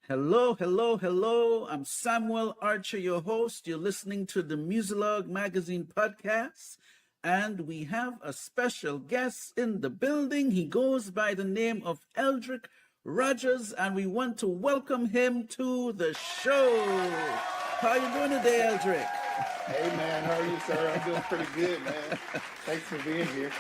Hello, hello, hello. I'm Samuel Archer, your host. You're listening to the Muzilog Magazine Podcast, and we have a special guest in the building. He goes by the name of Eldrick Rodgers, and we want to welcome him to the show. How are you doing today, Eldrick? Hey man, how are you, sir? I'm doing pretty good, man. Thanks for being here.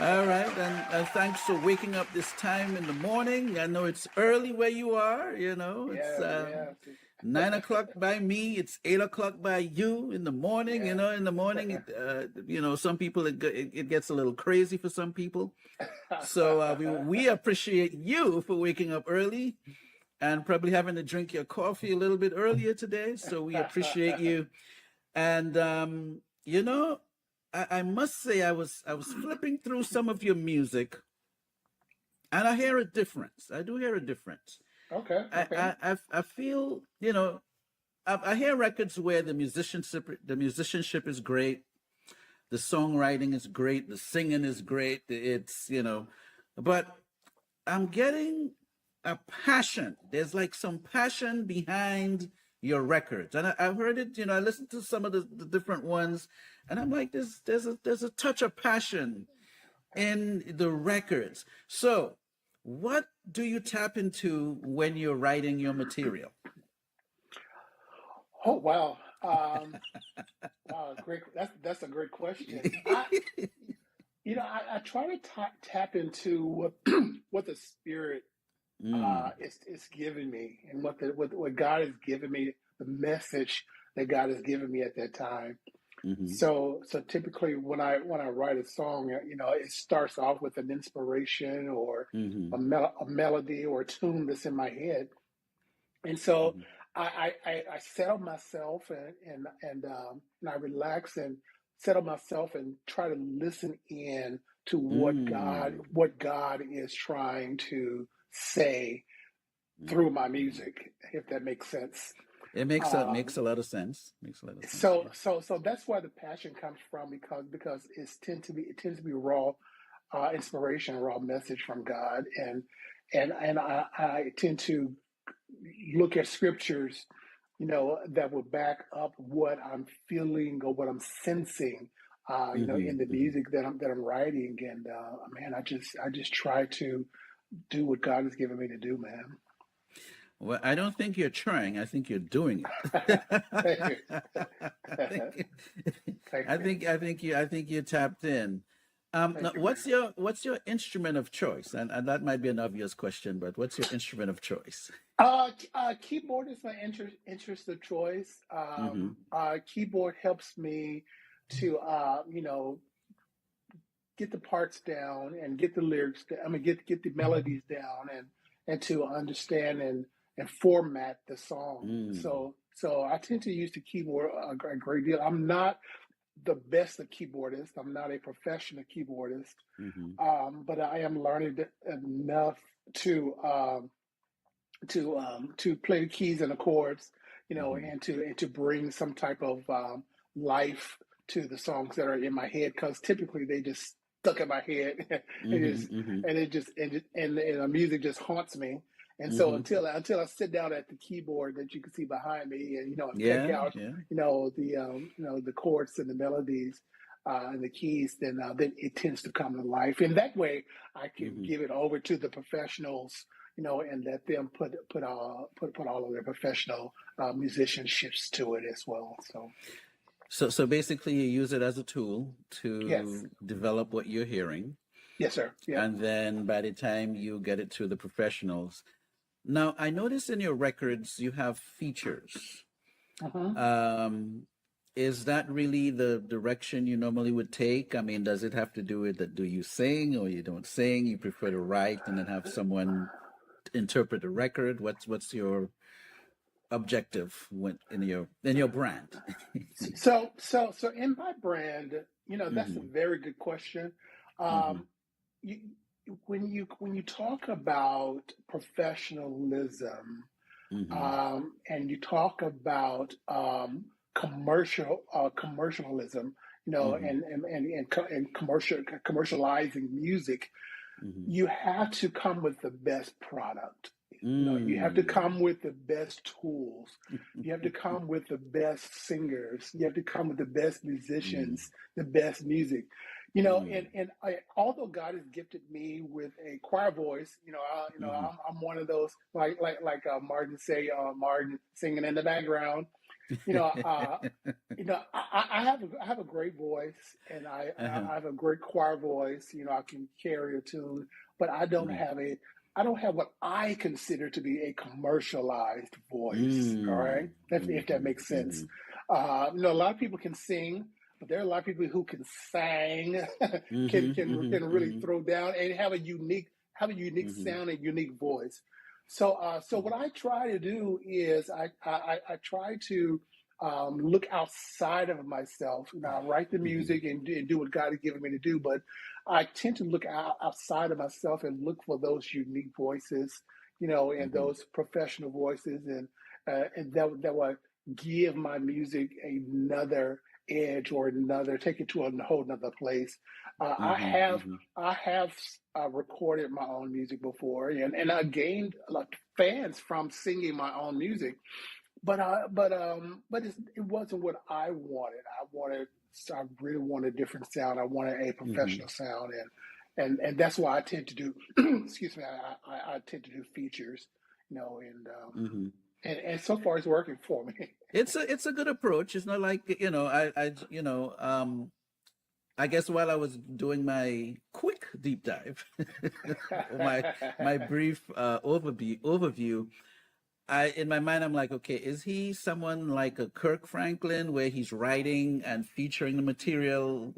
All right, and thanks for waking up this time in the morning. I know it's early where you are. It's Yeah. 9 o'clock by me. It's 8 o'clock by you in the morning. Yeah. In the morning, some people it gets a little crazy for some people. So we appreciate you for waking up early and probably having to drink your coffee a little bit earlier today. So we appreciate you. And I must say I was flipping through some of your music, and I hear a difference. I do hear a difference. Okay. I feel I hear records where the musicianship is great, the songwriting is great, the singing is great. But I'm getting a passion. There's like some passion behind your records, and I've heard it. I listened to some of the different ones, and I'm like, there's a touch of passion in the records. So, what do you tap into when you're writing your material? Oh wow. Wow, great. That's a great question. I try to tap into what the spirit is giving me, and what God has given me, the message that God has given me at that time. Mm-hmm. So typically when I write a song, it starts off with an inspiration or Mm-hmm. a melody or a tune that's in my head, and so I settle myself and I relax and settle myself and try to listen in to what God is trying to say through my music, if that makes sense. It makes a lot of sense. Makes a lot of sense. So that's where the passion comes from, because it tends to be raw inspiration, raw message from God, and I tend to look at scriptures, that will back up what I'm feeling or what I'm sensing, in the music that I'm writing, and man, I just try to do what God has given me to do, man. Well, I don't think you're trying. I think you're doing it. Thank you. I think you tapped in. Now, what's your instrument of choice? And that might be an obvious question, but what's your instrument of choice? Keyboard is my interest of choice. Mm-hmm. Keyboard helps me to, get the parts down and get the lyrics down. I mean, get the melodies down and to understand and format the song. So I tend to use the keyboard a great deal. I'm not the best of keyboardist. I'm not a professional keyboardist, but I am learning enough to play the keys and the chords, and to bring some type of life to the songs that are in my head, because typically they just stuck in my head and the music just haunts me. And so until I sit down at the keyboard that you can see behind me, and pick out the chords and the melodies and the keys, then it tends to come to life. And that way, I can give it over to the professionals, and let them put all of their professional musicianships to it as well. So basically, you use it as a tool to Yes. develop what you're hearing. Yes, sir. Yeah. And then by the time you get it to the professionals. Now, I noticed in your records you have features. Is that really the direction you normally would take? I mean, does it have to do with that? Do you sing or you don't sing? You prefer to write and then have someone interpret the record? What's your objective in your brand? So in my brand, that's a very good question. When you talk about professionalism, and you talk about commercialism, and commercializing music, you have to come with the best product. You have to Mm. come with the best tools. You have to come with the best singers. You have to come with the best Mm. musicians, the best music. Mm. Although God has gifted me with a choir voice, Mhm. I'm one of those Martin say, Martin singing in the background. You know, uh, I have a great voice, and Uh-huh. I have a great choir voice. I can carry a tune, but Mhm. I don't have what I consider to be a commercialized voice. All right, Mm. if that Mhm. makes sense. Mhm. A lot of people can sing, but there are a lot of people who can sing, Mhm. can Mhm. really Mhm. throw down and have a unique Mhm. sound and unique voice. So what Mhm. I try to do is I try to look outside of myself. I write the Mhm. music and do what God has given me to do, but I tend to look outside of myself and look for those unique voices, and Mhm. those professional voices, and that will give my music another edge or another take it to a whole another place. Uh, I Mhm. have Mhm. I have recorded my own music before, and I gained a lot of fans from singing my own music, but it wasn't what I wanted. I really wanted a different sound. I wanted a Mhm. professional sound, and that's why I tend to do. Excuse me. I tend to do features, Mhm. and so far it's working for me. It's a good approach. It's not like, I guess while I was doing my quick deep dive, or my brief overview, I in my mind I'm like, okay, is he someone like a Kirk Franklin where he's writing and featuring the material,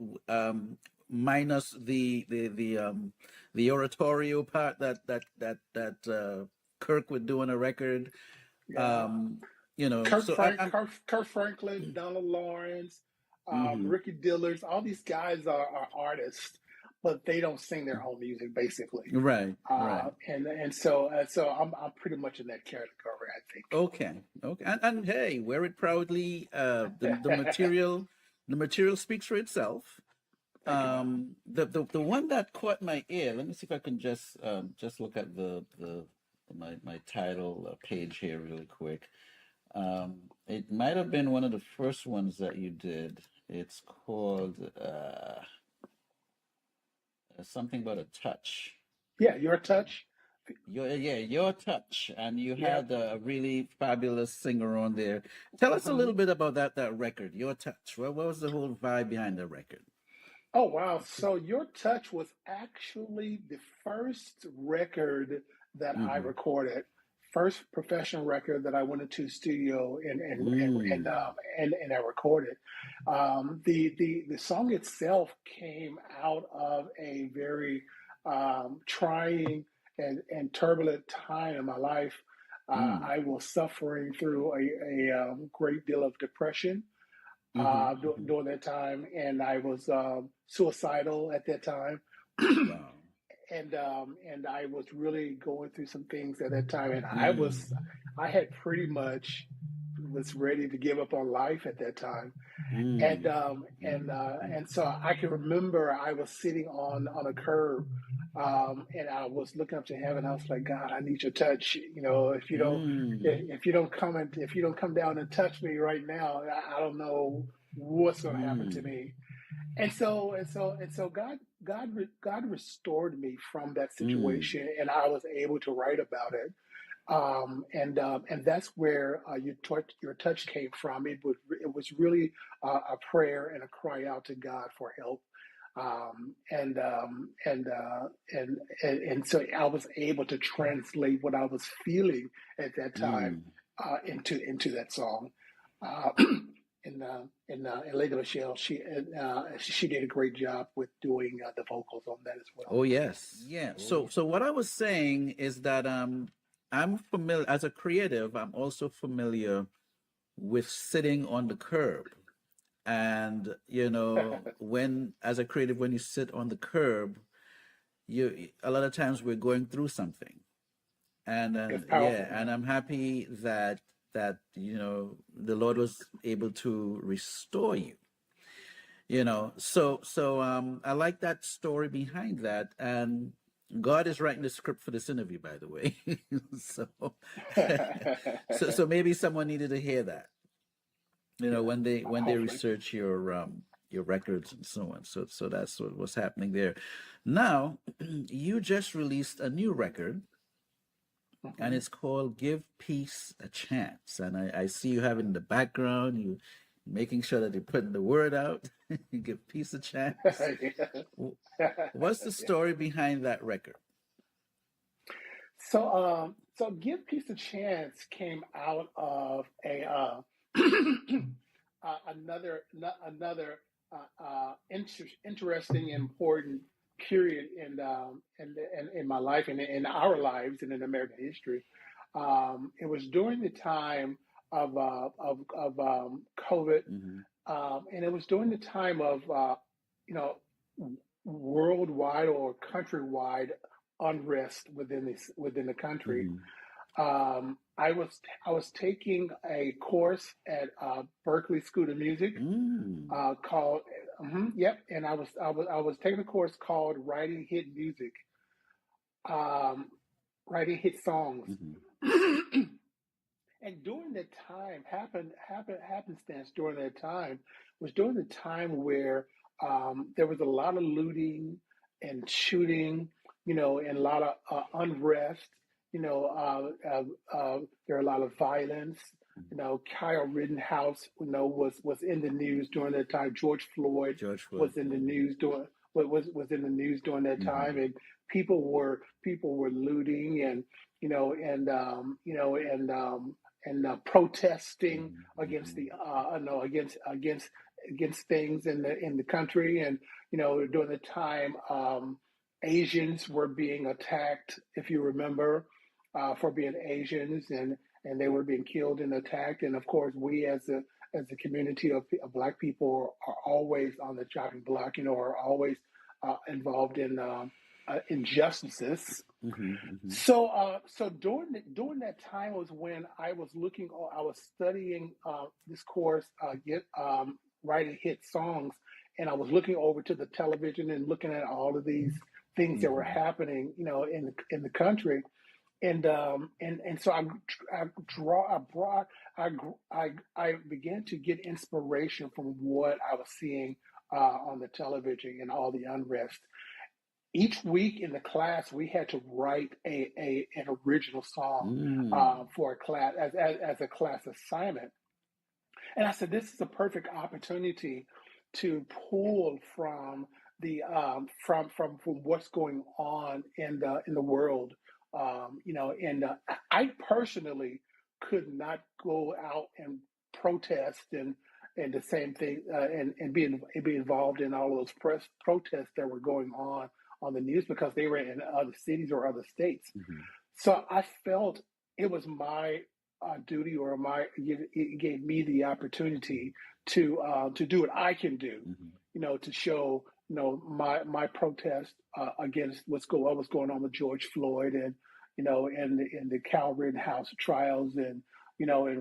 minus the oratorio part that Kirk would do on a record? Yeah. Um, so I'm. Kirk Franklin, Donald Lawrence, Hmm. Ricky Dillers, all these guys are artists, but they don't sing their own music, basically. Right, right. And so I'm pretty much in that category, Okay, okay, and hey, wear it proudly. The material speaks for itself. Thank you, man. The one that caught my ear. Let me see if I can just look at the my title page here really quick. It might have been one of the first ones that you did. It's called something about a touch. Yeah, your touch. Your touch, and you Yeah. had a really fabulous singer on there. Tell us a little Mhm. bit about that record, Your Touch. What was the whole vibe behind the record? Oh wow! So your touch was actually the first record that I Mm-hmm. recorded, first professional record that I went into the studio Mm. and I recorded. The song itself came out of a very trying and turbulent time in my life. Mm. I was suffering through a great deal of depression Mm-hmm. Mm-hmm. during that time, and I was suicidal at that time, Wow. and I was really going through some things at that time, and Mm. I had pretty much was ready to give up on life at that time, and Mm. um, and Mm. uh, Mm. and so I can remember I was sitting on a curb, and I was looking up to heaven. I was like, God, I need your touch. Mm. If you don't come down and touch me right now, I don't know what's going to happen to Mm. me. God restored me from that Mm. situation, and I was able to write about it. And that's where your touch came from. It was really a prayer and a cry out to God for help. And so I was able to translate what I was feeling at that time Mm. into that song. Uh, and Lady Michelle, she did a great job with doing the vocals on that as well. Oh yes. Yeah. So what I was saying is that I'm familiar as a creative, I'm also familiar with sitting on the curb. And when as a creative, when you sit on the curb, you a lot of times we're going through something. And It's yeah, powerful, and man. I'm happy that the Lord was able to restore you. So I like that story behind that. And God is writing the script for this interview, by the way. so, so maybe someone needed to hear that, Yeah, when they hopefully. research your records and so on. So that's what's happening there. Now, you just released a new record, and Hmm. it's called "Give Peace a Chance." And I see you have it in the background. You making sure that you're putting the word out. Give peace a chance. What's the Yeah. story behind that record? So Give Peace a Chance came out of a another interesting, important period in my life and in our lives and in American history. It was during the time of COVID, Hmm. and it was during the time of you know worldwide or countrywide unrest within the country. Hmm. I was taking a course at Berkeley School of Music Mm. called yep, and I was taking a course called Writing Hit Music, um, writing hit songs. Hmm. And during that time, happenstance during that time was during the time where there was a lot of looting and shooting, and a lot of unrest. There are a lot of violence. Kyle Rittenhouse, was in the news during that time. George Floyd George Floyd. was in the news during was in the news during that time, Hmm. and people were looting and you know, and protesting against Hmm. against things in the country, and during the time Asians were being attacked, if you remember, for being Asians, and they were being killed and attacked, and of course we as a community of Black people are always on the chopping block, are always involved in injustices. Hmm. Hmm. So during that time was when I was studying this course, writing hit songs, and I was looking over to the television and looking at all of these things that were Hmm. happening, in the country, and so I draw I brought I began to get inspiration from what I was seeing on the television and all the unrest. Each week in the class, we had to write an original song Mm. for a class as a class assignment. And I said, this is a perfect opportunity to pull from the from what's going on in the world. And I personally could not go out and protest and the same thing, and be involved in all of those protests that were going on the news because they were in other cities or other states. Hmm. So I felt it was my duty, or it gave me the opportunity to do what I can do, Hmm. to show my protest against what was going on with George Floyd, and and the Cal Rittenhouse trials, and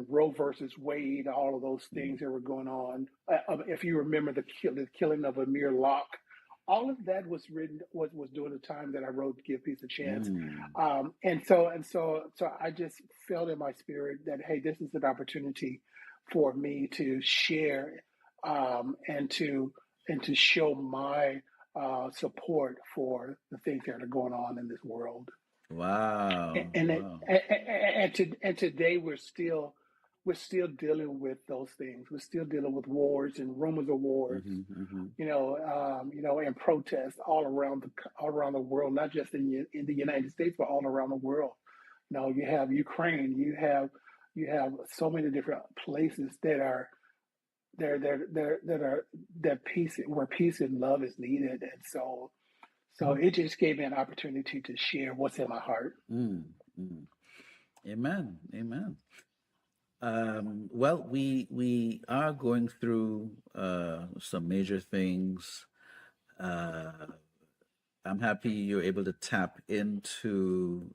Roe versus Wade, all of those things that were going on. If you remember the killing of Amir Locke, all of that was written was during the time that I wrote "Give Peace a Chance," Mm. and so I just felt in my spirit that, hey, this is an opportunity for me to share, and to show my support for the things that are going on in this world. Wow. and and, Wow. and today we're still dealing with those things. We're still dealing with wars and rumors of wars, Hmm. Hmm. and protests all around the world, not just in the United States, but all around the world. You have Ukraine, you have so many different places that are that peace where peace and love is needed, and so it just gave me an opportunity to share what's in my heart. Mm. Mm. Amen. Amen. Well, we are going through some major things. Uh, I'm happy you're able to tap into,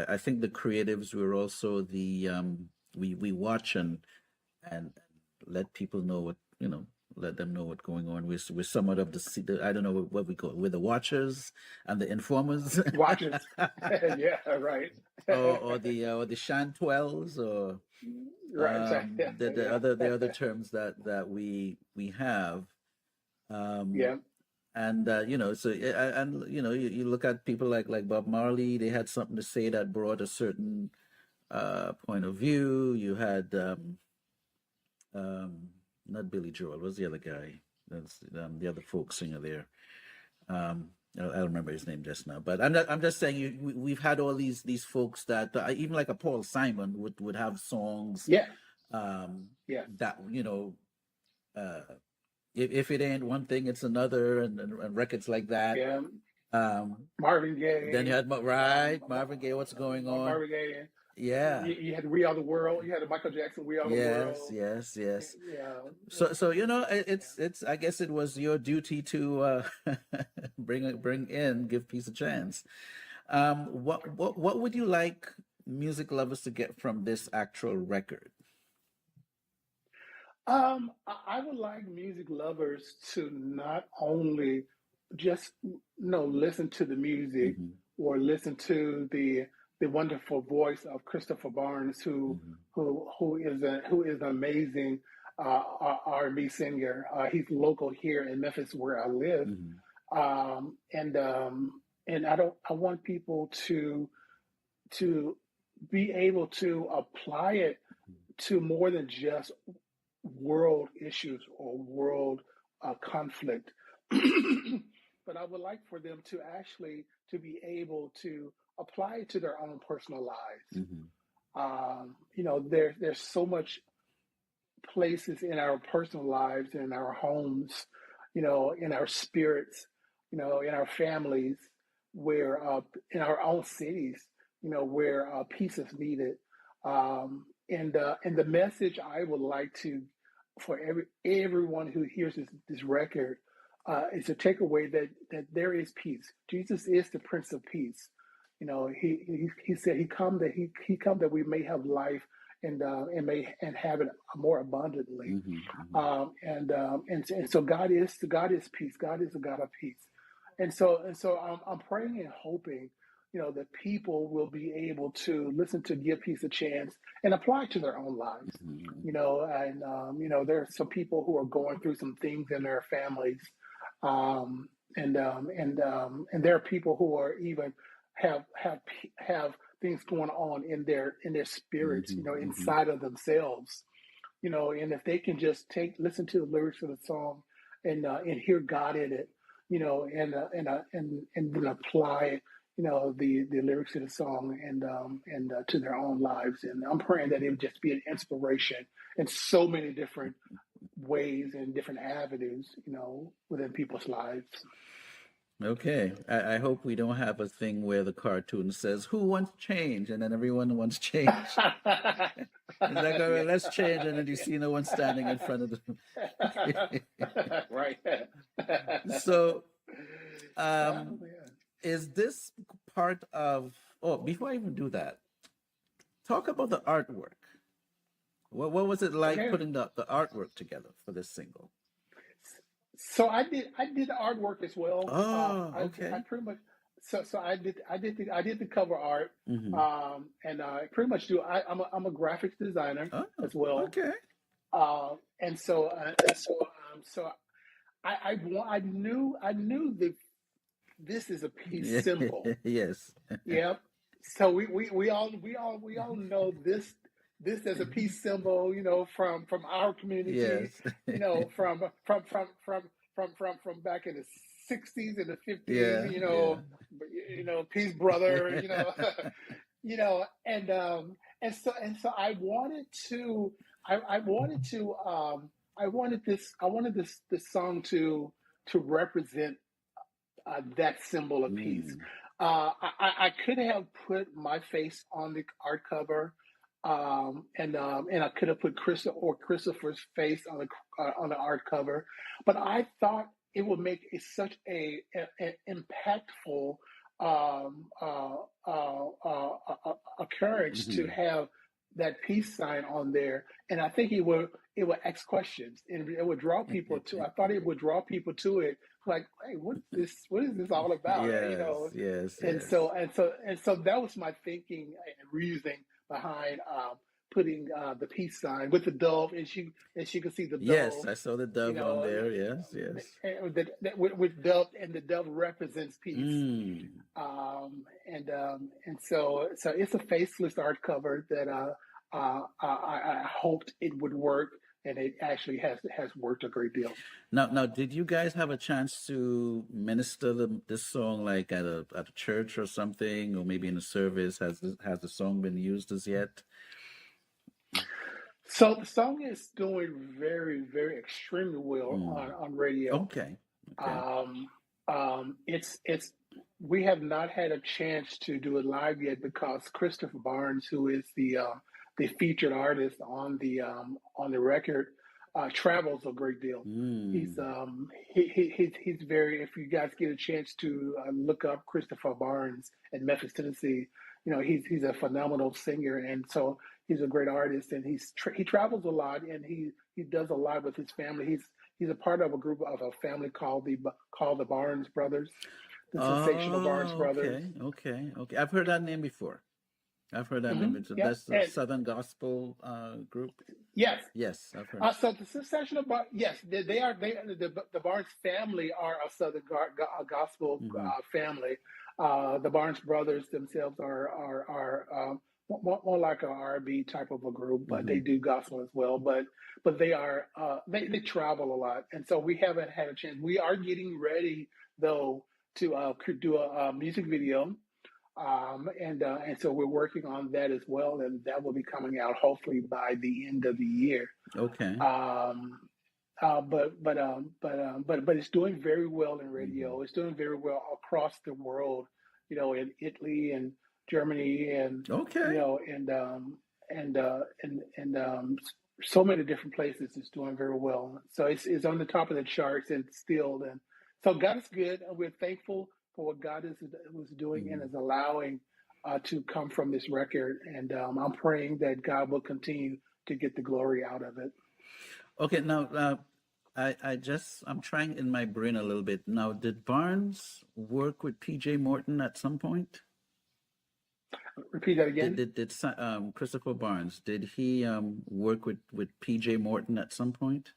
I think the creatives were also we watch and let people know what, let them know what's going on. We're somewhat of I don't know what we call it. We're the watchers and the informers, Watches. Yeah, right. or the chantwells, or Right. the other terms that we have. Um, Yeah. and so you look at people like Bob Marley. They had something to say that brought a certain point of view. You had not Billy Joel. What's the other guy? That's the other folk singer there. I don't remember his name just now, but I'm just saying we've had all these folks that even like a Paul Simon would have songs. Yeah. Yeah. That if it ain't one thing, it's another, and records like that. Yeah. Marvin Gaye. Then you had Marvin Gaye. What's going on? Marvin Gaye. Yeah. You had We Are the World. You had Michael Jackson. We Are the World. Yes. Yeah. So it's I guess it was your duty to give peace a chance. What would you like music lovers to get from this actual record? I would like music lovers to not only just listen to the music or listen to the wonderful voice of Christopher Barnes, who is an amazing R&B singer. He's local here in Memphis, where I live, and I want people to be able to apply it to more than just world issues or world conflict, but I would like for them to actually to be able to apply it to their own personal lives. There's so much places in our personal lives, in our homes, in our spirits, in our families, where in our own cities, where peace is needed. And the message I would like for everyone who hears this record is to take away that there is peace. Jesus is the Prince of Peace. He said he come that we may have life and have it more abundantly. And so God is peace. God is a God of peace. And so I'm praying and hoping that people will be able to listen to Give Peace a Chance and apply it to their own lives. There are some people who are going through some things in their families, and there are people who are even have things going on in their spirits, inside of themselves, and if they can just listen to the lyrics of the song and hear God in it, and then apply the lyrics of the song and to their own lives. And I'm praying that it would just be an inspiration in so many different ways and different avenues, within people's lives. Okay. I hope we don't have a thing where the cartoon says, "Who wants change?" and then everyone wants change. It's like, all right, let's change, and then you see no one standing in front of them. Right. So, is this part of? Oh, before I even do that, talk about the artwork. What was it like putting the artwork together for this single? So I did the artwork as well. Oh, okay. I pretty much so I did the cover art, and I pretty much do. I'm a graphics designer as well. Okay. And so I knew that this is a peace symbol. Yes. Yep. So we all know this as a peace symbol, from our community, yes. from back in the 60s and the 50s, peace brother, and so I wanted this song to represent that symbol of peace. I could have put my face on the art cover, and I could have put Christopher's face on the art cover, but I thought it would make it such an impactful occurrence to have that peace sign on there, and I think it it would ask questions and it would draw people to. I thought it would draw people to it. Like, hey, what is this? What is this all about? You Yes, know, yes, and yes. so that was my thinking and reasoning behind putting the peace sign with the dove, and she could see the Yes, dove. I saw the You dove on know, there. Yes, yes. with dove, and the dove represents peace. Mm. And so it's a faceless art cover that I hoped it would work, and it actually has worked a great deal. Now, did you guys have a chance to minister this song like at a church or something, or maybe in a service? Has the song been used as yet? So the song is doing very, very extremely well Mm. on radio. Okay, okay. Um, it's we have not had a chance to do it live yet because Christopher Barnes, who is the featured artist on the record, travels a great deal. He's Mm. he's very. If you guys get a chance to look up Christopher Barnes in Memphis, Tennessee, you know he's a phenomenal singer, and so he's a great artist, and he travels a lot, and he does a lot with his family. He's a part of a group of a family called the Barnes Brothers, the sensational Barnes Oh, Brothers. okay, okay, okay. I've heard that name before. I've heard that name before. Yeah, That's the and Southern Gospel group. yes. Yes, I've heard. So the sensational Bar, yes, they are. The Barnes family are a Southern gospel Hmm. family. The Barnes brothers themselves are more like a R&B type of a group, but they Hmm. do gospel as well. But they are they travel a lot, and so we haven't had a chance. We are getting ready though to do a music video. And so we're working on that as well, and that will be coming out hopefully by the end of the year. Okay. Um, but it's doing very well in Hmm. radio. It's doing very well across the world. You know, in Italy and Germany, and you Okay. know, and so many different places. It's doing very well. So it's on the top of the charts and still. And so God is good, and we're thankful for what God is was doing and Hmm. is allowing to come from this record. And I'm praying that God will continue to get the glory out of it. Okay. Now, I'm trying in my brain a little bit. Now, did Barnes work with P.J. Morton at some point? Repeat that Did again. Christopher Barnes, did he work with P.J. Morton at some point?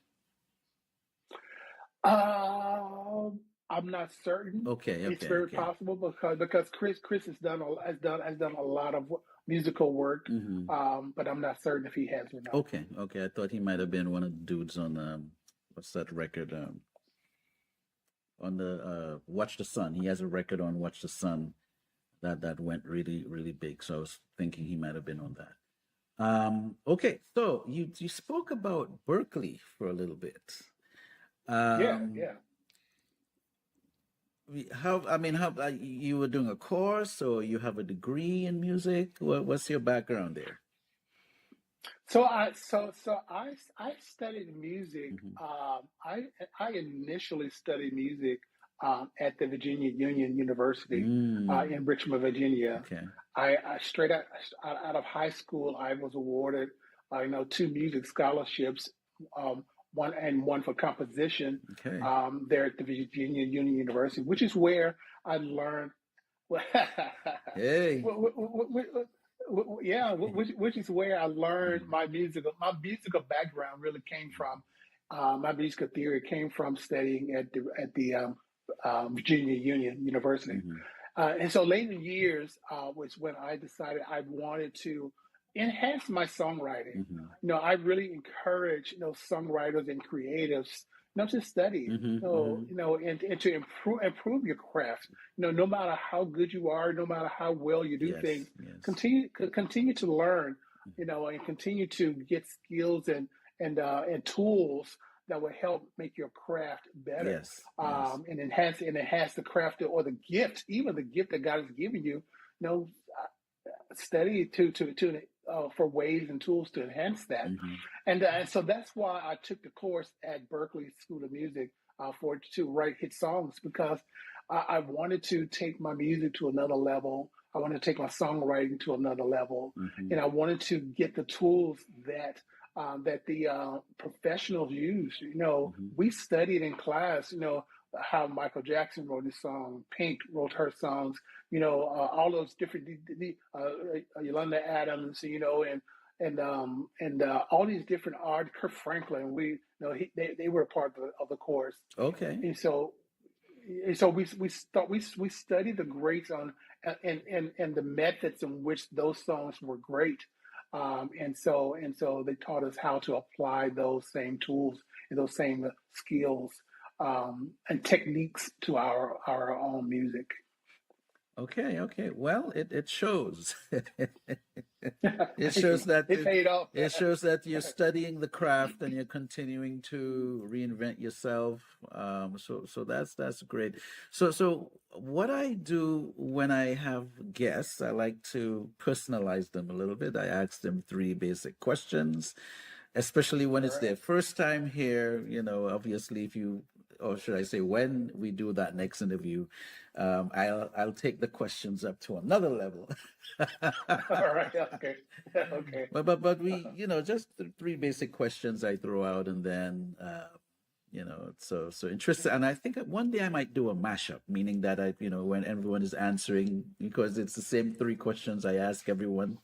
I'm not certain. Okay. It's Okay. very Okay. possible because Chris has done a lot of musical work, Hmm. but I'm not certain if he has or not. Okay. Okay. I thought he might have been one of the dudes on what's that record? On the Watch the Sun. He has a record on Watch the Sun that went really really big. So I was thinking he might have been on that. Okay, so you spoke about Berkeley for a little bit. Yeah, Um, yeah. how I mean, how you were doing a course or you have a degree in music? What's your background there? So I studied music. Hmm. I initially studied music at the Virginia Union University in Mm, Richmond, Virginia. okay, I straight out of high school, I was awarded, two music scholarships, um, one for composition, okay. there at the Virginia Union University, which is where I learned. Hey. Yeah, which is where I learned my musical background really came from. My musical theory came from studying at the Virginia Union University. Mm-hmm. And so later years was when I decided I wanted to enhance my songwriting. Mm-hmm. I really encourage songwriters and creatives, to study, Mm-hmm. Mm-hmm. and to improve your craft. No matter how good you are, no matter how well you do Yes, things, yes. continue to learn, and continue to get skills and tools that will help make your craft better, Yes, yes. and enhance the craft or the gift, even the gift that God has given you. You know, study to for ways and tools to enhance that. Mm-hmm. And so that's why I took the course at Berkeley School of Music to write hit songs, because I wanted to take my music to another level. I wanted to take my songwriting to another level, Mm-hmm. and I wanted to get the tools that that the professionals use. Hmm. We studied in class. How Michael Jackson wrote his song, Pink wrote her songs. All those different Yolanda Adams. And all these different art. Kirk Franklin. They were a part of the course, Okay. and so we studied the greats on and the methods in which those songs were great, and so they taught us how to apply those same tools and those same skills and techniques to our own music. Okay, okay. Well, it shows. It Thank shows you. that It paid off. it shows that you're studying the craft and you're continuing to reinvent yourself. So that's great. So what I do when I have guests, I like to personalize them a little bit. I ask them three basic questions, especially when All it's their right. first time here. Obviously, if you, or should I say, when we do that next interview, I'll take the questions up to another level. All right. Okay. Okay. But we, just three basic questions I throw out, and then so interesting. And I think one day I might do a mashup, meaning that when everyone is answering, because it's the same three questions I ask everyone.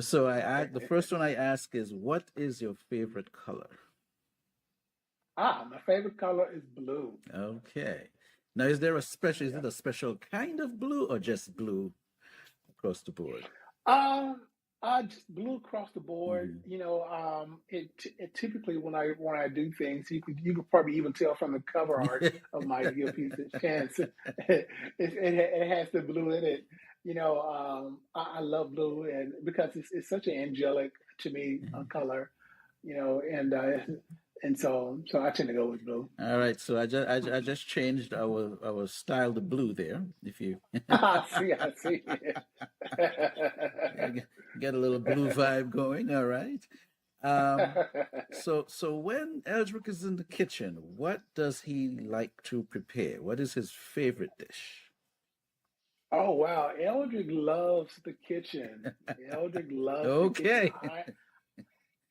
So the first one I ask is, what is your favorite color? My favorite color is blue. Okay. Now, is it a special kind of blue or just blue across the board? Um, just blue across the board. Hmm. It typically when I do things, you could probably even tell from the cover art of my Give a Piece a Chance. It has the blue in it. I love blue, and because it's such an angelic to me color. And so I tend to go with blue. All right, so I just changed our style to blue there. If you I see. get a little blue vibe going, all right. Um, so when Eldrick is in the kitchen, what does he like to prepare? What is his favorite dish? Oh wow, Eldrick loves the kitchen. Eldrick loves the kitchen. Okay.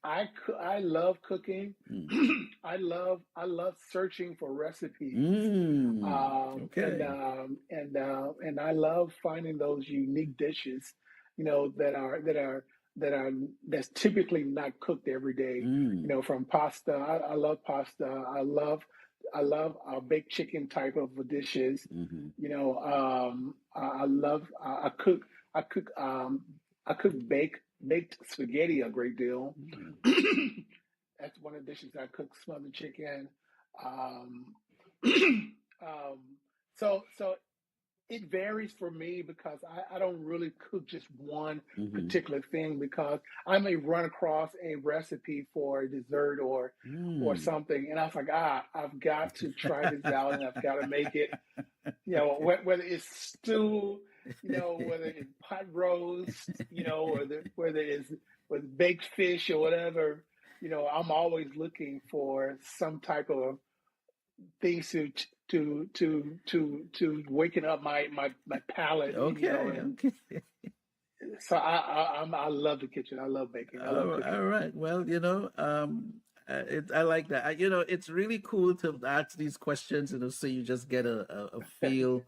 I love cooking. Mm. I love searching for recipes. Mm. And Okay. and I love finding those unique dishes, that's typically not cooked every day. Mm. From pasta. I love pasta. I love baked chicken type of dishes. Hmm. I love I cook baked spaghetti a great deal. Mm. That's one of the dishes I cook, smothered chicken. Um, um, so it varies for me because I don't really cook just one Hmm. particular thing because I may run across a recipe for a dessert or Mm. something, and I was like, I've got to try this out and I've got to make it. Whether it's stew, whether it's pot roast, whether baked fish or whatever. I'm always looking for some type of things to waken up my palate, Okay. and Okay. so I love the kitchen. I love baking. I love All cooking. right. Well, I like that. It's really cool to ask these questions, so you just get a feel.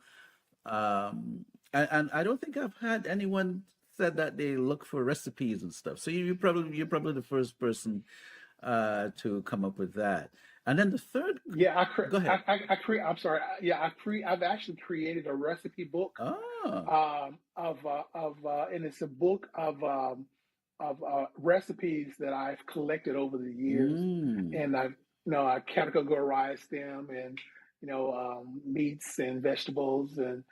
And I don't think I've had anyone said that they look for recipes and stuff. So you're probably the first person to come up with that. And then the third, Yeah, go ahead. I create. I'm sorry. Yeah, I've actually created a recipe book, Oh. and it's a book of recipes that I've collected over the years, Mm. and I categorize them and meats and vegetables and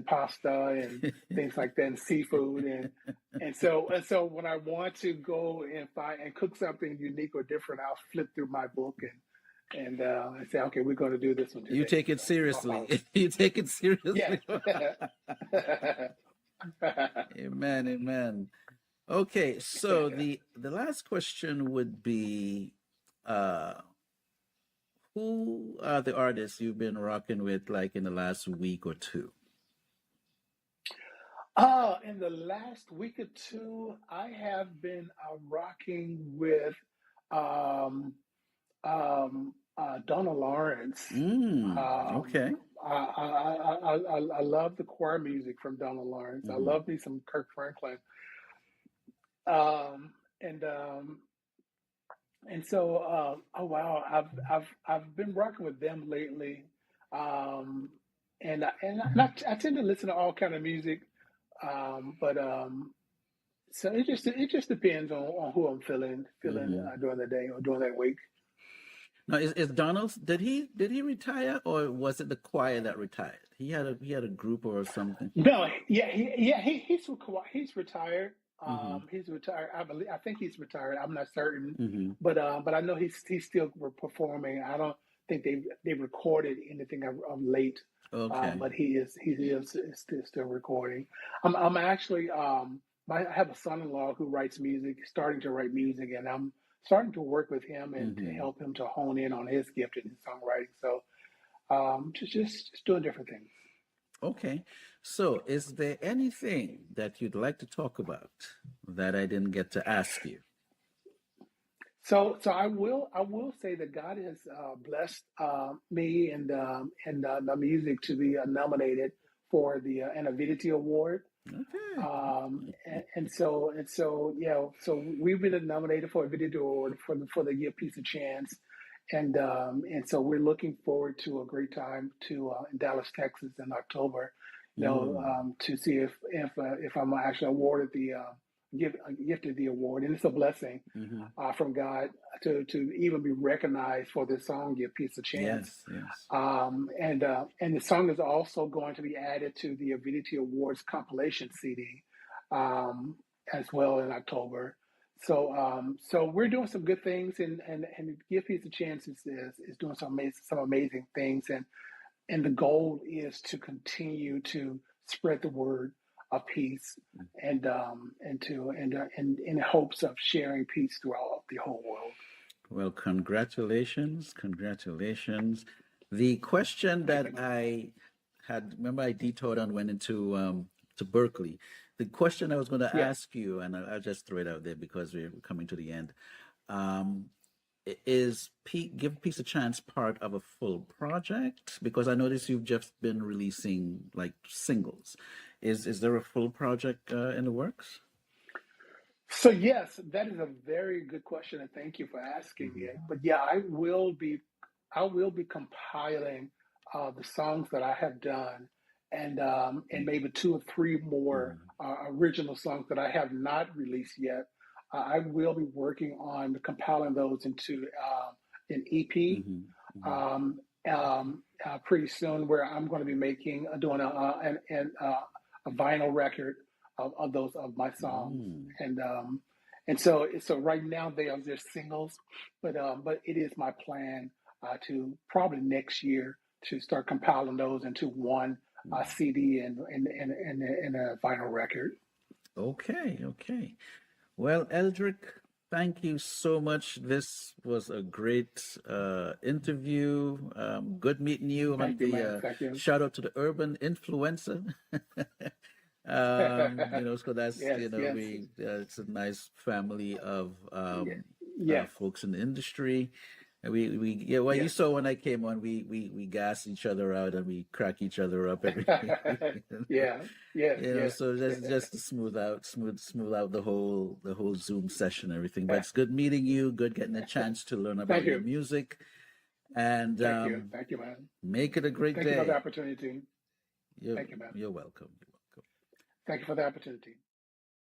pasta and things like that, and seafood, and so when I want to go and find and cook something unique or different, I'll flip through my book and I say, okay, we're going to do this one You today. take it So I'll, seriously. You take it yes. seriously. Amen. Amen. Okay, so the last question would be, uh, who are the artists you've been rocking with, like in the last week or two? In the last week or two, I have been rocking with um, Donna Lawrence. Um, Okay. I love the choir music from Donna Lawrence. I Hmm. love me some Kirk Franklin. Um, and um, and so, oh wow, I've been rocking with them lately. Um, I tend to listen to all kind of music, but so it just depends on who I'm feeling Hmm. during the day or during that week. Now, is Donald, did he retire, or was it the choir that retired? He had a group or something. No, he's retired. Hmm. He's retired. I think he's retired. I'm not certain, Hmm. but I know he's still performing. I don't think they've recorded anything of late, Okay. but he is still recording. I'm actually I have a son-in-law who writes music, starting to write music, and I'm starting to work with him and to Hmm. help him to hone in on his gift in his songwriting. So just doing different things. Okay. So, is there anything that you'd like to talk about that I didn't get to ask you? So I will say that God has blessed me and my music to be nominated for the an Avidity Award. Okay. And so yeah, so we've been nominated for a Avidity Award for the Give Peace a Chance, and so we're looking forward to a great time to in Dallas, Texas, in October. Mm. To see if I'm actually awarded the gifted the award, and it's a blessing Hmm. from God to even be recognized for this song, "Give Peace a Chance." Yes, yes. And the song is also going to be added to the Avidity Awards compilation CD um, as well in October. So we're doing some good things, and Give Peace a Chance is doing some amazing things, and the goal is to continue to spread the word of peace and in hopes of sharing peace throughout the whole world. Well, congratulations, congratulations. The question Thank that you, man. I had, remember I detoured and went to Berkeley. The question I was going to Yeah. ask you, and I'll just throw it out there because we're coming to the end. Um, is Give Peace a Chance part of a full project? Because I noticed you've just been releasing like singles. Is there a full project in the works? So yes, that is a very good question, and thank you for asking Hmm. it. But yeah, I will be compiling the songs that I have done, and maybe two or three more Hmm. original songs that I have not released yet. I will be working on compiling those into an EP Hmm. Hmm. um, pretty soon, where I'm going to be doing a vinyl record of those of my songs, Mm. and so right now they are just singles, but it is my plan to probably next year to start compiling those into one Mm. CD and a vinyl record. Okay, okay. Well, Eldrick, thank you so much. This was a great interview. Good meeting you. Thank you, man. Thank you. Shout out to the urban influencer. So that's Yes, yes, it's a nice family of yeah, yes, folks in the industry. And we yeah, well, you yes. saw when I came on, we gas each other out and we crack each other up every Yeah, yes, yes, so yes. just to smooth out the whole Zoom session and everything. But Yeah. it's good meeting you, good getting a chance to learn about Thank your you. music, and Thank you. Thank you, man. make it a great Thank you for the day. opportunity. You're Thank you, man. you're welcome. You're welcome. Thank you for the opportunity.